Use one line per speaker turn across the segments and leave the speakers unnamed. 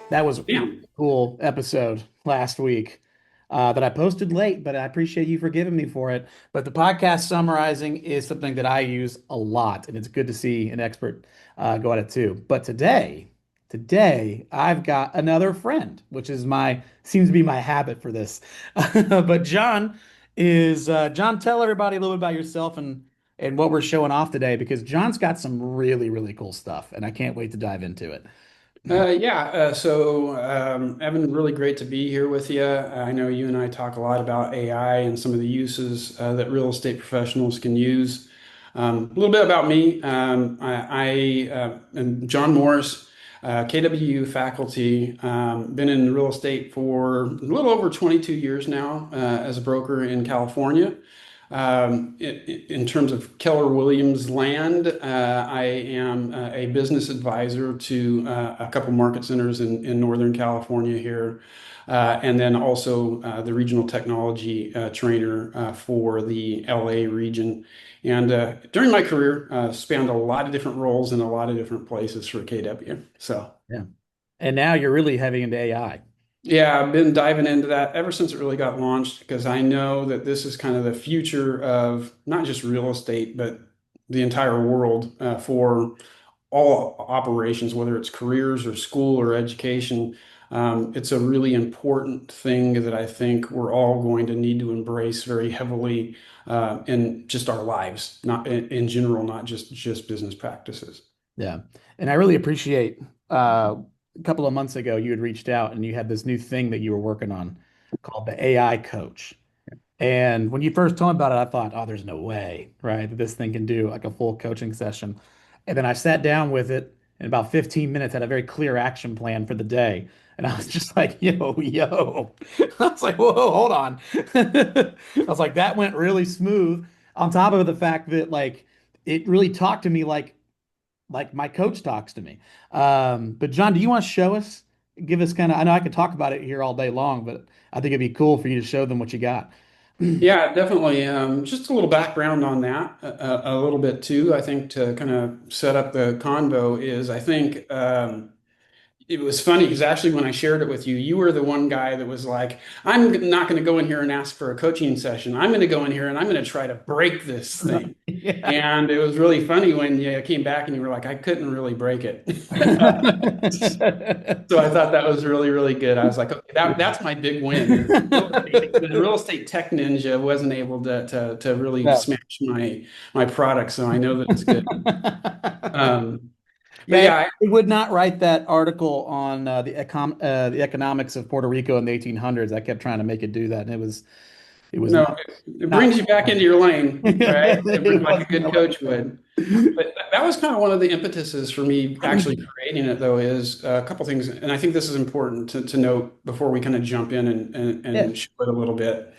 That was a
Yeah.
really cool episode last week that I posted late, but I appreciate you forgiving me for it. But the podcast summarizing is something that I use a lot, and it's good to see an expert go at it too. But today I've got another friend, which is my seems to be my habit for this. But John. Tell everybody a little bit about yourself and what we're showing off today, because John's got some really cool stuff, and I can't wait to dive into it.
Evan, really great to be here with you. I know you and I talk a lot about AI and some of the uses that real estate professionals can use. A little bit about me. I am John Morris, KW faculty. Been in real estate for a little over 22 years now as a broker in California. In terms of Keller Williams land, I am a business advisor to a couple market centers in Northern California here, and then also the regional technology trainer for the LA region. And during my career, spanned a lot of different roles in a lot of different places for KW. So.
Yeah. And now you're really heavy into AI.
Yeah, I've been diving into that ever since it really got launched because I know that this is kind of the future of not just real estate, but the entire world for all operations, whether it's careers or school or education. It's a really important thing that I think we're all going to need to embrace very heavily in just our lives, not in general, not just business practices.
Yeah. And I really appreciate a couple of months ago you had reached out and you had this new thing that you were working on called the AI coach. And when you first told me about it, I thought, oh, there's no way, right, that this thing can do like a full coaching session. And then I sat down with it in about 15 minutes, had a very clear action plan for the day. And I was just like, yo. I was like, whoa, hold on. I was like, that went really smooth. On top of the fact that like it really talked to me like my coach talks to me. But John, do you want to show us, give us kind of, I know I could talk about it here all day long, but I think it'd be cool for you to show them what you got.
Yeah, definitely. Just a little background on that, a little bit too. I think to kind of set up the convo is I think it was funny because actually when I shared it with you, you were the one guy that was like, I'm not going to go in here and ask for a coaching session. I'm going to go in here and I'm going to try to break this thing.
Yeah.
And it was really funny when you came back and you were like, I couldn't really break it. So I thought that was really good. I was like, okay, that's my big win. Is the real estate tech ninja wasn't able to really
Yeah.
smash my product, so I know that it's good. But
Yeah,
yeah,
they would not write that article on the economics of Puerto Rico in the 1800s. I kept trying to make it do that, and it was
no,
not
it
not
brings you back into your lane, right?
it
Like a
wasn't
good
going
coach would. But that was kind of one of the impetuses for me actually
to.
creating it, though, is a couple things, and I think this is important to note before we kind of jump in
Yeah.
and show it a little bit.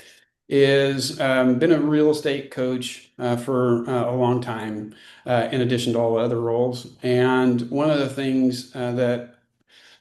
Is been a real estate coach for a long time, in addition to all the other roles. And one of the things that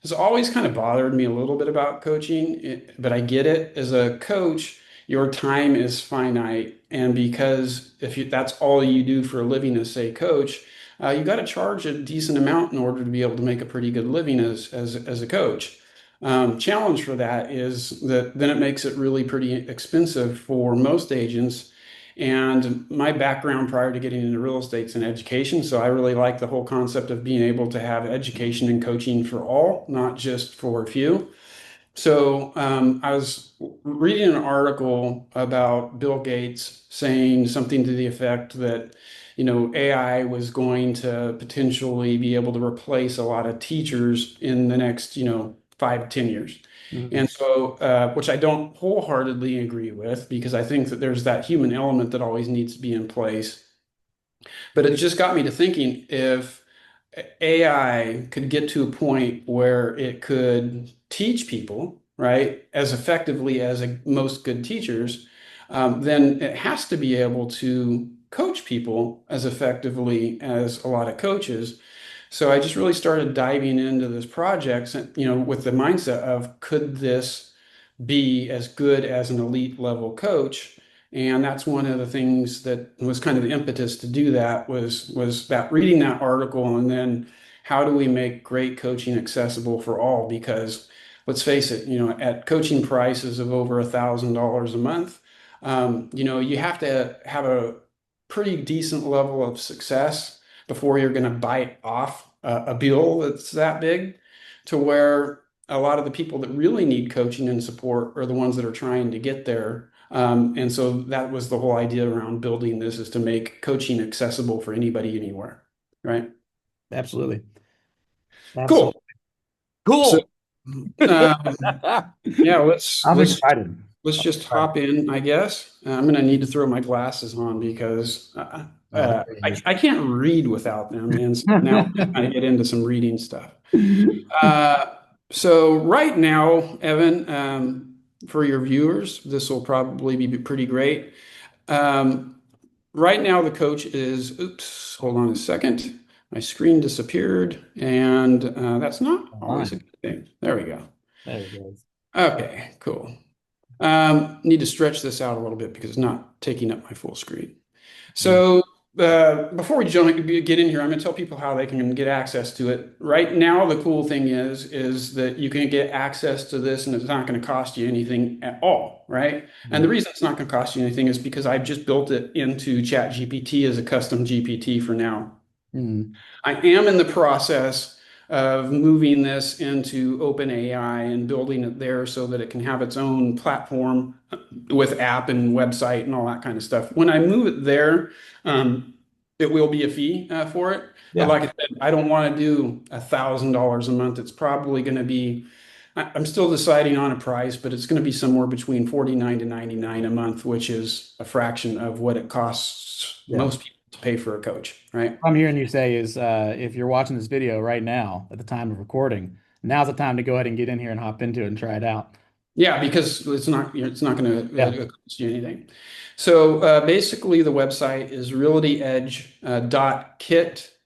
has always kind of bothered me a little bit about coaching, but I get it. As a coach, your time is finite. And because if you, that's all you do for a living as, say, coach, you got to charge a decent amount in order to be able to make a pretty good living as a coach. Challenge for that is that then it makes it really pretty expensive for most agents. And my background prior to getting into real estate is in education. So I really like the whole concept of being able to have education and coaching for all, not just for a few. So I was reading an article about Bill Gates saying something to the effect that, AI was going to potentially be able to replace a lot of teachers in the next, 5 to 10 years.
Mhm.
And so, which I don't wholeheartedly agree with, because I think that there's that human element that always needs to be in place. But it just got me to thinking if AI could get to a point where it could teach people, right, as effectively as most good teachers, then it has to be able to coach people as effectively as a lot of coaches. So I just really started diving into this project, with the mindset of could this be as good as an elite level coach? And that's one of the things that was kind of the impetus to do that was that reading that article and then how do we make great coaching accessible for all? Because let's face it, at coaching prices of over $1,000 a month, you have to have a pretty decent level of success before you're going to bite off a bill that's that big, to where a lot of the people that really need coaching and support are the ones that are trying to get there. And so that was the whole idea around building this, is to make coaching accessible for anybody anywhere. Right.
Absolutely.
Cool.
Absolutely.
So,
Cool.
yeah, let's
I'm
let's
excited.
let's
I'm
just
excited.
hop in, I guess. I'm gonna need to throw my glasses on because
Oh, there he is.
I can't read without them, and so now I get into some reading stuff. Uh, so right now, Evan, for your viewers, this will probably be pretty great. Um, right now, the coach is, oops, hold on a second. My screen disappeared, and that's not always a
Fine.
good thing. There we go.
There he goes.
Okay, cool. Need to stretch this out a little bit because it's not taking up my full screen.
Mm.
So before we get in here, I'm going to tell people how they can get access to it. Right now, the cool thing is that you can get access to this, and it's not going to cost you anything at all, right? And the reason it's not going to cost you anything is because I've just built it into ChatGPT as a custom GPT for now.
Mm.
I am in the process of moving this into OpenAI and building it there so that it can have its own platform with app and website and all that kind of stuff. When I move it there, it will be a fee for it. But
Yeah.
like I said, I don't want to do $1,000 a month. It's probably going to be, I'm still deciding on a price, but it's going to be somewhere between 49 to 99 a month, which is a fraction of what it costs
Yeah.
most people to pay for a coach, right?
What I'm hearing you say is if you're watching this video right now at the time of recording, now's the time to go ahead and get in here and hop into it and try it out.
Yeah, because it's not going
Yeah.
to cost you anything. So basically, the website is realtyedge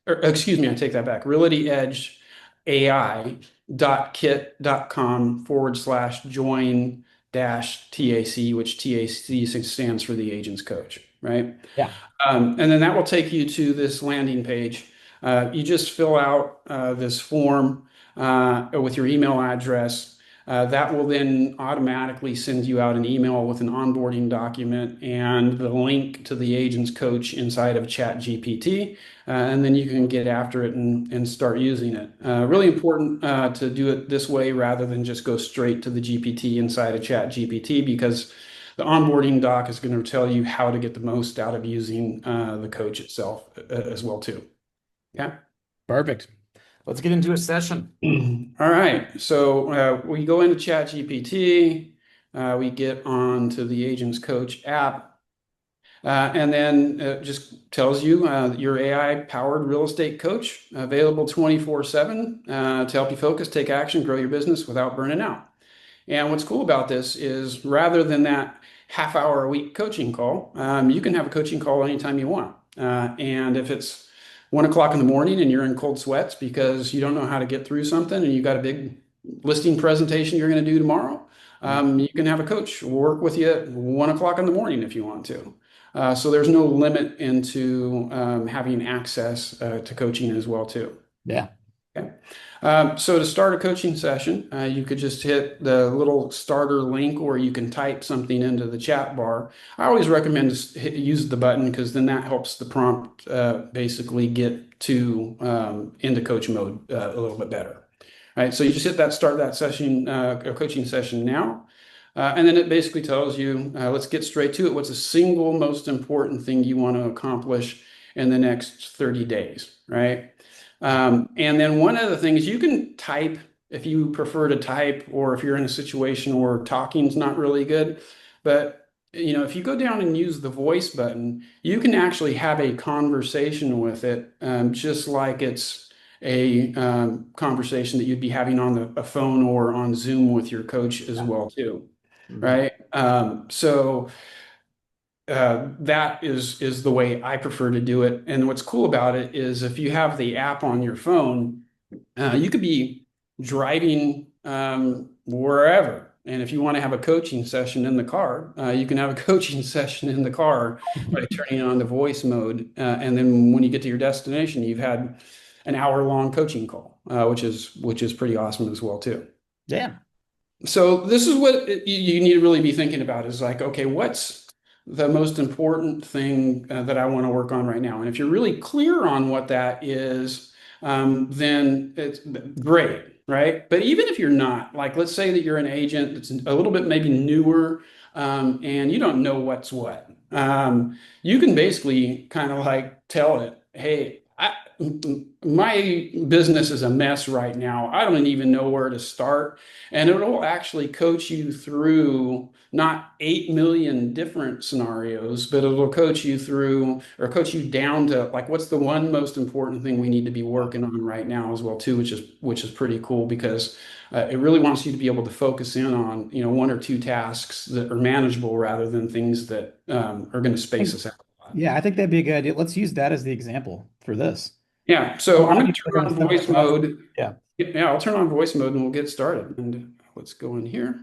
or excuse me, I take that back. realtyedgeai.kit.com/join dash TAC, which TAC stands for the agent's coach, right?
Yeah.
And then that will take you to this landing page. You just fill out this form with your email address. That will then automatically send you out an email with an onboarding document and the link to the agent's coach inside of ChatGPT. And then you can get after it and start using it. Really important to do it this way rather than just go straight to the GPT inside of ChatGPT, because the onboarding doc is going to tell you how to get the most out of using the coach itself as well too. Yeah.
Perfect. Let's get into a session.
All right. So we go into ChatGPT, we get on to the Agents Coach app, and then it just tells you your AI-powered real estate coach, available 24/7 to help you focus, take action, grow your business without burning out. And what's cool about this is rather than that half-hour a week coaching call, you can have a coaching call anytime you want. And if it's 1 o'clock in the morning and you're in cold sweats because you don't know how to get through something and you got a big listing presentation you're going to do tomorrow, you can have a coach work with you at 1 o'clock in the morning if you want to. So there's no limit into having access to coaching as well too.
Yeah.
Okay. So to start a coaching session, you could just hit the little starter link, or you can type something into the chat bar. I always recommend use the button because then that helps the prompt basically get to into coach mode a little bit better. All right, so you just hit that start that session, a coaching session now. And then it basically tells you, let's get straight to it. What's the single most important thing you want to accomplish in the next 30 days, right? And then one of the things you can type if you prefer to type, or if you're in a situation where talking's not really good. But if you go down and use the voice button, you can actually have a conversation with it, just like it's a conversation that you'd be having on a phone or on Zoom with your coach as well too,
Mhm.
right? So that is the way I prefer to do it. And what's cool about it is if you have the app on your phone, you could be driving wherever. And if you want to have a coaching session in the car, you can have a coaching session in the car by turning on the voice mode. And then when you get to your destination, you've had an hour-long coaching call, which is pretty awesome as well too.
Yeah.
So this is what you need to really be thinking about is like, okay, what's the most important thing that I want to work on right now? And if you're really clear on what that is, then it's great, right? But even if you're not, like, let's say that you're an agent that's a little bit maybe newer, and you don't know what's what. You can basically kind of like tell it, hey, my business is a mess right now. I don't even know where to start. And it'll actually coach you through not 8 million different scenarios, but it'll coach you through or coach you down to like what's the one most important thing we need to be working on right now as well too, which is pretty cool because it really wants you to be able to focus in on, one or two tasks that are manageable rather than things that are going to space us out a lot.
Yeah, I think that'd be a good idea. Let's use that as the example for this.
Yeah,
A
so I'm
lot of
going to
people are
turn
going to
on
stumble
voice
across.
mode.
Yeah.
Yeah, I'll turn on voice mode and we'll get started. And let's go in here.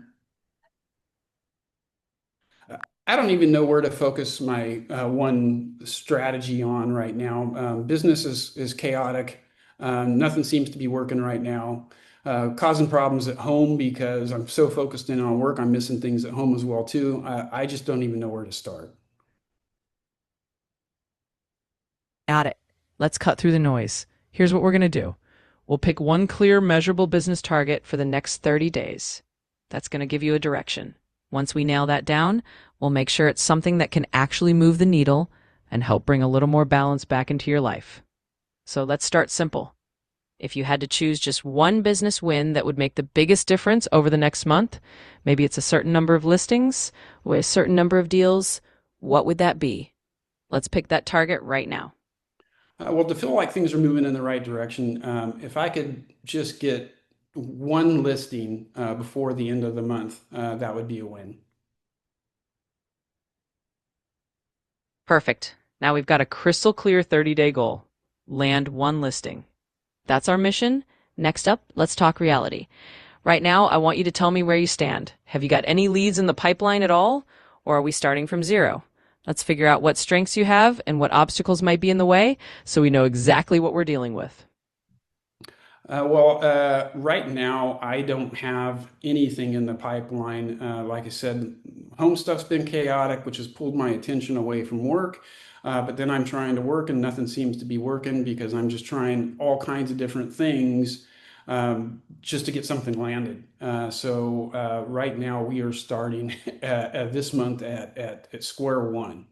I don't even know where to focus my one strategy on right now. Business is chaotic. Nothing seems to be working right now. Causing problems at home because I'm so focused in on work. I'm missing things at home as well too. I just don't even know where to start.
Got it. Let's cut through the noise. Here's what we're going to do. We'll pick one clear, measurable business target for the next 30 days. That's going to give you a direction. Once we nail that down, we'll make sure it's something that can actually move the needle and help bring a little more balance back into your life. So let's start simple. If you had to choose just one business win that would make the biggest difference over the next month, maybe it's a certain number of listings or a certain number of deals, what would that be? Let's pick that target right now.
Well, to feel like things are moving in the right direction, if I could just get one listing before the end of the month, that would be a win.
Perfect. Now we've got a crystal clear 30-day goal. Land one listing. That's our mission. Next up, let's talk reality. Right now, I want you to tell me where you stand. Have you got any leads in the pipeline at all? Or are we starting from zero? Let's figure out what strengths you have and what obstacles might be in the way so we know exactly what we're dealing with.
Right now, I don't have anything in the pipeline. Like I said, home stuff's been chaotic, which has pulled my attention away from work. But then I'm trying to work and nothing seems to be working because I'm just trying all kinds of different things just to get something landed. Right now, we are starting this month at square one.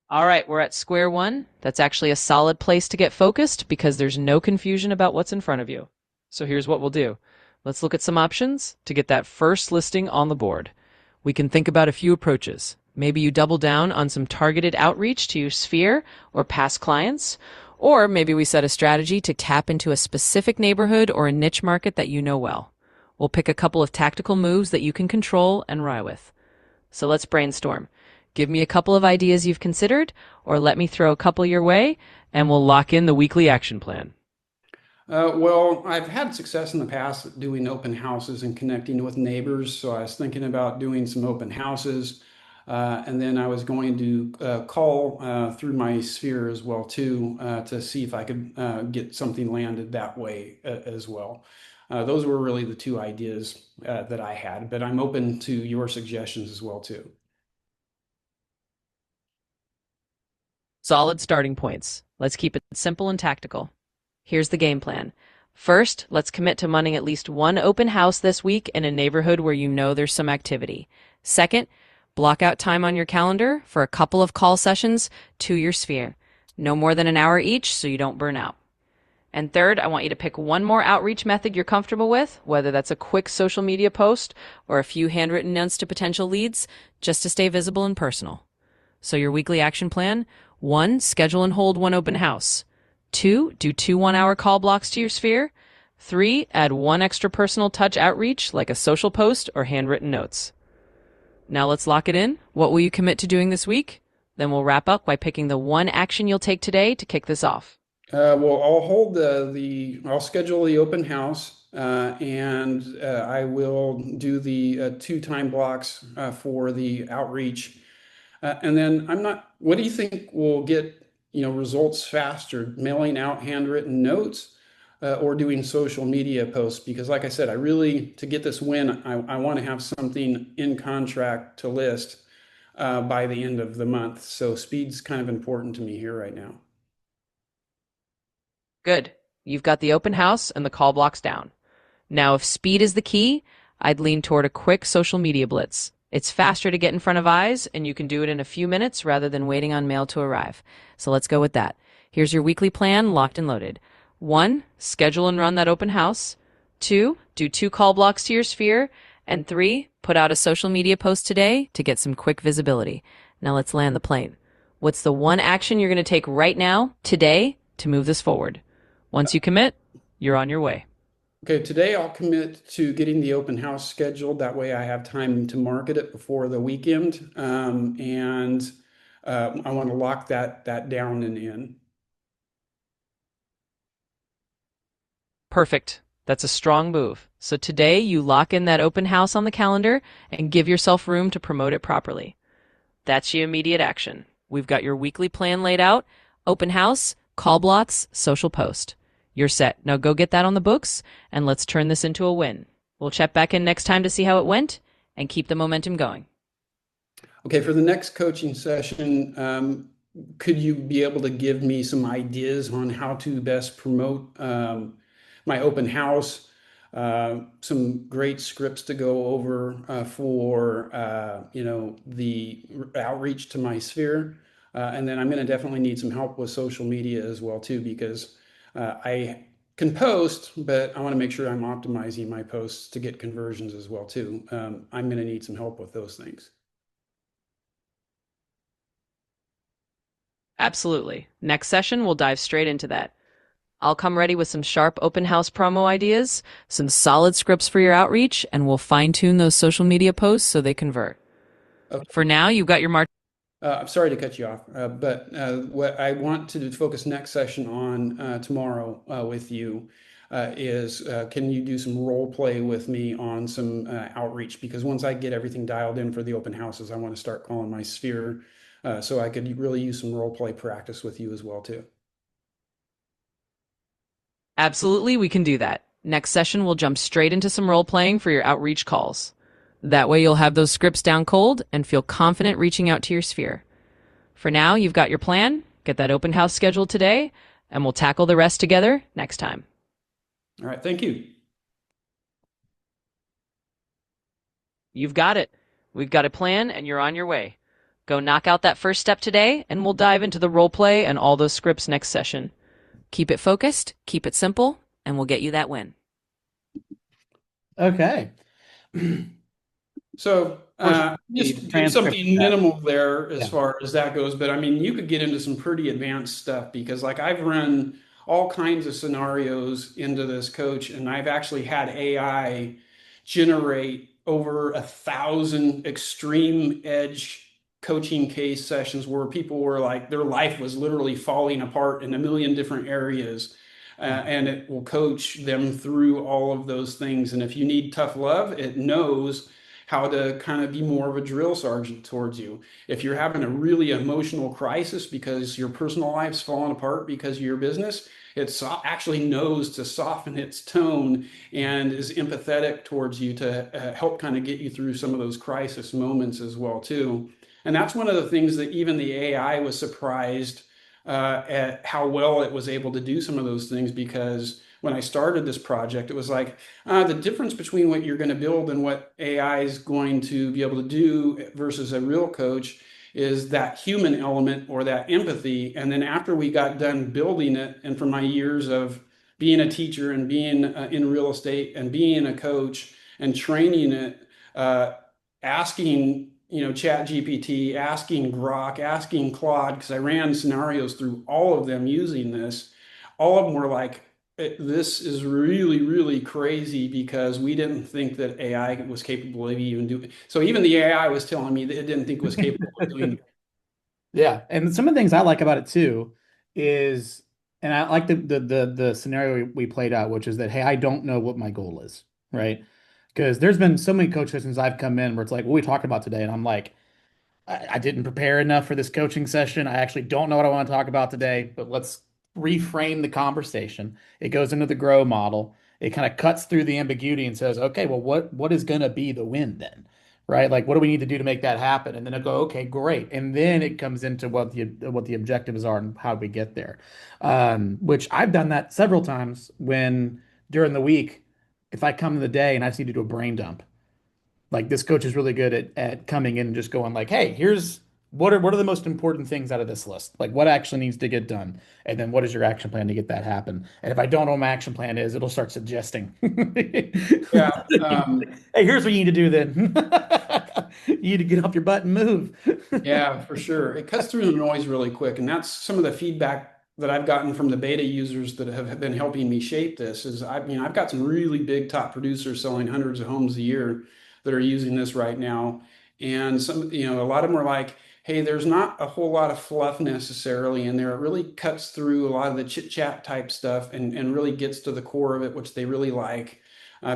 All right, we're at square one. That's actually a solid place to get focused because there's no confusion about what's in front of you. So here's what we'll do. Let's look at some options to get that first listing on the board. We can think about a few approaches. Maybe you double down on some targeted outreach to your sphere or past clients, or maybe we set a strategy to tap into a specific neighborhood or a niche market that you know well. We'll pick a couple of tactical moves that you can control and ride with. So let's brainstorm. Give me a couple of ideas you've considered, or let me throw a couple your way, and we'll lock in the weekly action plan.
I've had success in the past at doing open houses and connecting with neighbors. So I was thinking about doing some open houses, and then I was going to call through my sphere as well too to see if I could get something landed that way as well. Those were really the two ideas that I had, but I'm open to your suggestions as well too.
Solid starting points. Let's keep it simple and tactical. Here's the game plan. First, let's commit to running at least one open house this week in a neighborhood where you know there's some activity. Second, block out time on your calendar for a couple of call sessions to your sphere. No more than an hour each so you don't burn out. And third, I want you to pick one more outreach method you're comfortable with, whether that's a quick social media post or a few handwritten notes to potential leads, just to stay visible and personal. So your weekly action plan: 1, schedule and hold one open house. 2, do 2 one-hour call blocks to your sphere. 3, add one extra personal touch outreach like a social post or handwritten notes. Now let's lock it in. What will you commit to doing this week? Then we'll wrap up by picking the one action you'll take today to kick this off.
I'll hold I'll schedule the open house, and I will do the 2 time blocks for the outreach. And then what do you think will get results faster, mailing out handwritten notes or doing social media posts. Because, like I said, I really, to get this win, I want to have something in contract to list by the end of the month. So speed's kind of important to me here right now.
Good. You've got the open house and the call blocks down. Now, if speed is the key, I'd lean toward a quick social media blitz. It's faster to get in front of eyes, and you can do it in a few minutes rather than waiting on mail to arrive. So let's go with that. Here's your weekly plan, locked and loaded. 1, schedule and run that open house. 2, do 2 call blocks to your sphere. And 3, put out a social media post today to get some quick visibility. Now let's land the plane. What's the one action you're going to take right now, today, to move this forward? Once you commit, you're on your way.
Okay, today I'll commit to getting the open house scheduled. That way I have time to market it before the weekend. And I want to lock that down and in.
Perfect. That's a strong move. So today you lock in that open house on the calendar and give yourself room to promote it properly. That's your immediate action. We've got your weekly plan laid out, open house, call blocks, social post. You're set. Now go get that on the books and let's turn this into a win. We'll check back in next time to see how it went and keep the momentum going.
Okay, for the next coaching session, could you be able to give me some ideas on how to best promote my open house? Some great scripts to go over for the outreach to my sphere, and then I'm going to definitely need some help with social media as well too, because I can post, but I want to make sure I'm optimizing my posts to get conversions as well too. I'm going to need some help with those things.
Absolutely. Next session, we'll dive straight into that. I'll come ready with some sharp open house promo ideas, some solid scripts for your outreach, and we'll fine tune those social media posts so they convert.
Okay.
For now, you've got your march.
I'm sorry to cut you off, but what I want to focus next session on tomorrow with you is can you do some role play with me on some outreach? Because once I get everything dialed in for the open houses, I want to start calling my sphere so I could really use some role play practice with you as well too.
Absolutely, we can do that. Next session, we'll jump straight into some role playing for your outreach calls. That way, you'll have those scripts down cold and feel confident reaching out to your sphere. For now, you've got your plan. Get that open house scheduled today, and we'll tackle the rest together next time.
All right, thank you.
You've got it. We've got a plan, and you're on your way. Go knock out that first step today, and we'll dive into the role play and all those scripts next session. Keep it focused, keep it simple, and we'll get you that win.
Okay.
So just did
Transcript
something
that.
minimal there as
Yeah.
far as that goes, but I mean, you could get into some pretty advanced stuff because, like, I've run all kinds of scenarios into this coach, and I've actually had AI generate over 1,000 extreme edge coaching case sessions where people were like, their life was literally falling apart in a million different areas. And it will coach them through all of those things. And if you need tough love, it knows how to kind of be more of a drill sergeant towards you. If you're having a really emotional crisis because your personal life's falling apart because of your business, actually knows to soften its tone and is empathetic towards you to help kind of get you through some of those crisis moments as well too. And that's one of the things that even the AI was surprised at how well it was able to do some of those things, because when I started this project, it was like the difference between what you're going to build and what AI is going to be able to do versus a real coach is that human element or that empathy. And then after we got done building it, and from my years of being a teacher and being in real estate and being a coach and training it, asking ChatGPT, asking Grok, asking Claude, because I ran scenarios through all of them using this. All of them were like, this is really, really crazy because we didn't think that AI was capable of even doing. So even the AI was telling me that it didn't think it was capable of doing.
Yeah, and some of the things I like about it too is, and I like the scenario we played out, which is that, hey, I don't know what my goal is, right? Because there's been so many coach sessions I've come in where it's like, what are we talking about today? And I'm like, I didn't prepare enough for this coaching session. I actually don't know what I want to talk about today, but let's reframe the conversation. It goes into the grow model. It kind of cuts through the ambiguity and says, okay, well, what is going to be the win then? Right? Like, what do we need to do to make that happen? And then it'll go, okay, great. And then it comes into what the objectives are and how we get there. Which I've done that several times when during the week, if I come in the day and I just need to do a brain dump, like this coach is really good at coming in and just going like, hey, here's what are the most important things out of this list? Like what actually needs to get done? And then what is your action plan to get that happen? And if I don't know what my action plan is, it'll start suggesting.
Yeah.
Hey, here's what you need to do then. You need to get off your butt and move.
Yeah, for sure. It cuts through the noise really quick. And that's some of the feedback that I've gotten from the beta users that have been helping me shape this is I've got some really big top producers selling hundreds of homes a year that are using this right now. And some, a lot of them are like, hey, there's not a whole lot of fluff necessarily in there. It really cuts through a lot of the chit chat type stuff and really gets to the core of it, which they really like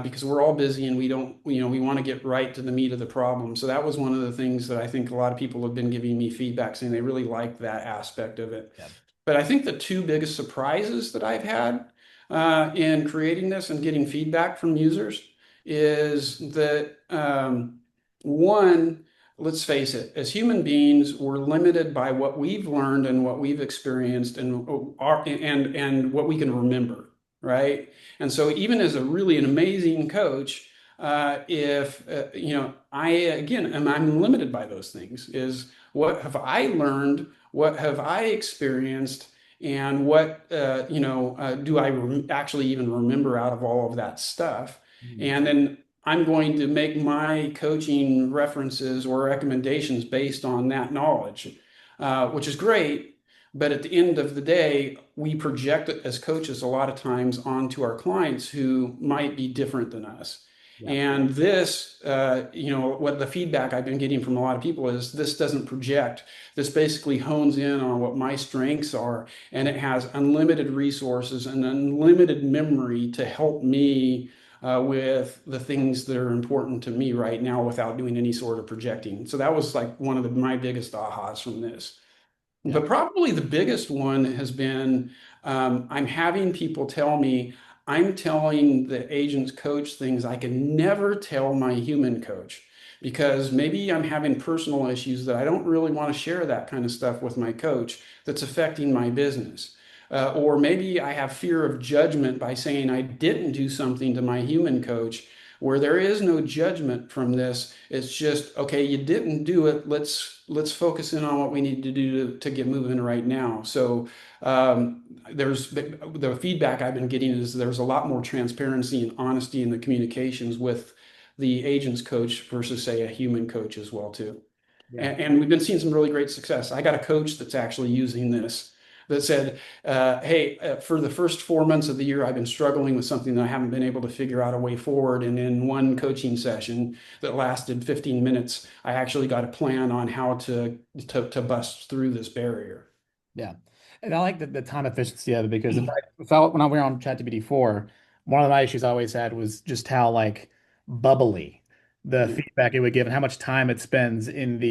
because we're all busy and we don't, we want to get right to the meat of the problem. So that was one of the things that I think a lot of people have been giving me feedback saying they really like that aspect of it.
Yeah.
But I think the two biggest surprises that I've had in creating this and getting feedback from users is that one, let's face it, as human beings, we're limited by what we've learned and what we've experienced and what we can remember, right? And so even as a really an amazing coach, if I again I'm limited by those things. Is what have I learned? What have I experienced? And what do I actually even remember out of all of that stuff?
Mhm.
And then I'm going to make my coaching references or recommendations based on that knowledge, which is great. But at the end of the day, we project it as coaches a lot of times onto our clients who might be different than us.
Yeah.
And this, what the feedback I've been getting from a lot of people is this doesn't project. This basically hones in on what my strengths are, and it has unlimited resources and unlimited memory to help me with the things that are important to me right now without doing any sort of projecting. So that was like one of my biggest ahas from this.
Yeah.
But probably the biggest one has been I'm having people tell me I'm telling the agent's coach things I can never tell my human coach because maybe I'm having personal issues that I don't really want to share that kind of stuff with my coach that's affecting my business. Or maybe I have fear of judgment by saying I didn't do something to my human coach where there is no judgment from this. It's just, okay, you didn't do it. Let's focus in on what we need to do to get moving right now. So there's the feedback I've been getting is there's a lot more transparency and honesty in the communications with the agent's coach versus say a human coach as well too.
Yeah.
And we've been seeing some really great success. I got a coach that's actually using this that said, hey, for the first 4 months of the year, I've been struggling with something that I haven't been able to figure out a way forward. And in one coaching session that lasted 15 minutes, I actually got a plan on how to bust through this barrier.
Yeah. And I like the time efficiency of it because when I went on ChatGPT 4, one of my issues I always had was just how like bubbly the
Yeah.
feedback it would give and how much time it spends in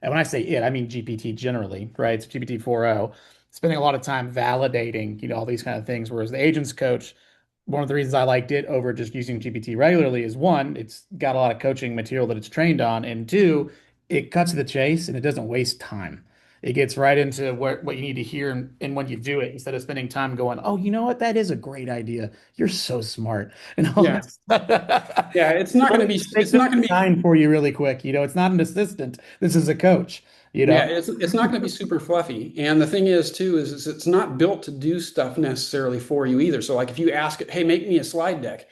and when I say it, I mean GPT generally, right? It's GPT 4.0, spending a lot of time validating, all these kind of things. Whereas the agent's coach, one of the reasons I liked it over just using GPT regularly is one, it's got a lot of coaching material that it's trained on, and two, it cuts to the chase and it doesn't waste time. It gets right into what you need to hear and when you do it, instead of spending time going, oh, you know what? That is a great idea. You're so smart. And all
Yeah.
this stuff.
Yeah. It's not going to be,
Take
it's
the
not going to be
time for you really quick. It's not an assistant. This is a coach, you
Yeah,
know?
it's not going to be super fluffy. And the thing is, too, is it's not built to do stuff necessarily for you either. So, like if you ask it, hey, make me a slide deck.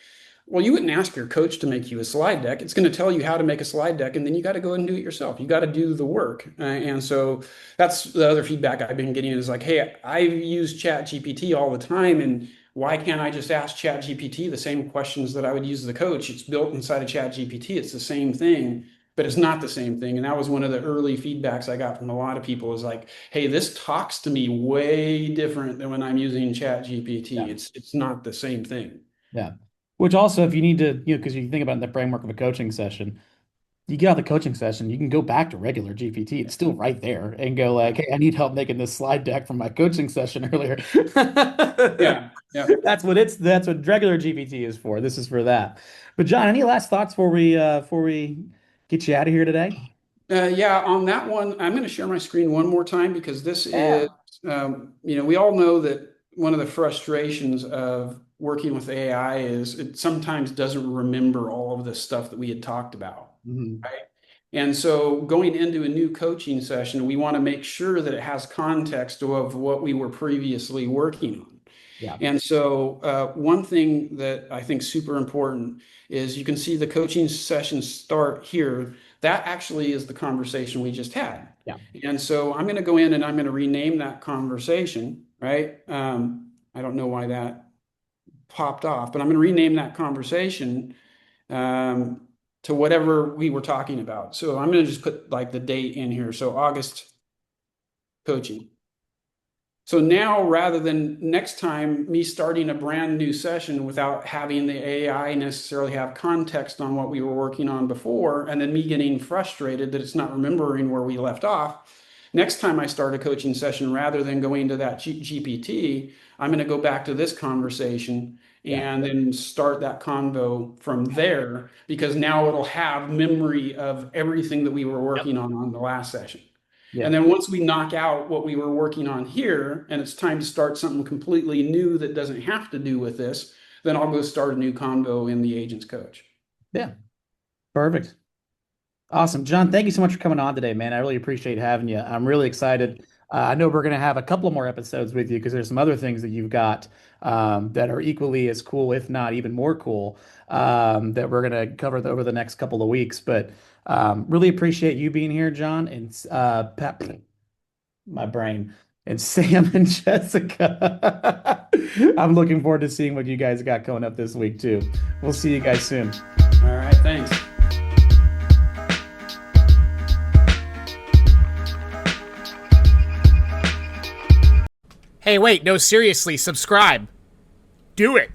Well, you wouldn't ask your coach to make you a slide deck. It's going to tell you how to make a slide deck, and then you got to go and do it yourself. You got to do the work. And so that's the other feedback I've been getting is like, hey, I use ChatGPT all the time, and why can't I just ask ChatGPT the same questions that I would use as a coach? It's built inside of ChatGPT. It's the same thing, but it's not the same thing. And that was one of the early feedbacks I got from a lot of people is like, hey, this talks to me way different than when I'm using ChatGPT.
Yeah.
It's not the same thing.
Yeah. Which also, if you need to, because you think about the framework of a coaching session, you get out of the coaching session, you can go back to regular GPT. It's still right there and go like, hey, I need help making this slide deck from my coaching session earlier.
Yeah, yeah.
That's what regular GPT is for. This is for that. But John, any last thoughts before we get you out of here today?
Yeah, on that one, I'm going to share my screen one more time because this is,
Yeah.
we all know that one of the frustrations of working with AI is it sometimes doesn't remember all of the stuff that we had talked about,
Mhm.
right? And so going into a new coaching session, we want to make sure that it has context of what we were previously working on.
Yeah.
And so, one thing that I think super important is you can see the coaching sessions start here. That actually is the conversation we just had.
Yeah.
And so I'm going to go in and I'm going to rename that conversation, right? I don't know why that popped off, but I'm going to rename that conversation um, to whatever we were talking about. So I'm going to just put like the date in here. So August coaching. So now, rather than next time me starting a brand new session without having the AI necessarily have context on what we were working on before, and then me getting frustrated that it's not remembering where we left off, next time I start a coaching session, rather than going to that GPT, I'm going to go back to this conversation
Yeah.
and then start that convo from there because now it'll have memory of everything that we were
Yep.
working on the last session. And
Yep.
then once we knock out what we were working on here, and it's time to start something completely new that doesn't have to do with this, then I'll go start a new convo in the agent's coach.
Yeah. Perfect. Awesome. John, thank you so much for coming on today, man. I really appreciate having you. I'm really excited. I know we're going to have a couple more episodes with you because there's some other things that you've got that are equally as cool, if not even more cool, that we're going to cover over the next couple of weeks. But really appreciate you being here, John, and my brain, and Sam and Jessica. I'm looking forward to seeing what you guys got coming up this week, too. We'll see you guys soon.
All right, thanks.
Hey, wait, no, seriously, subscribe. Do it.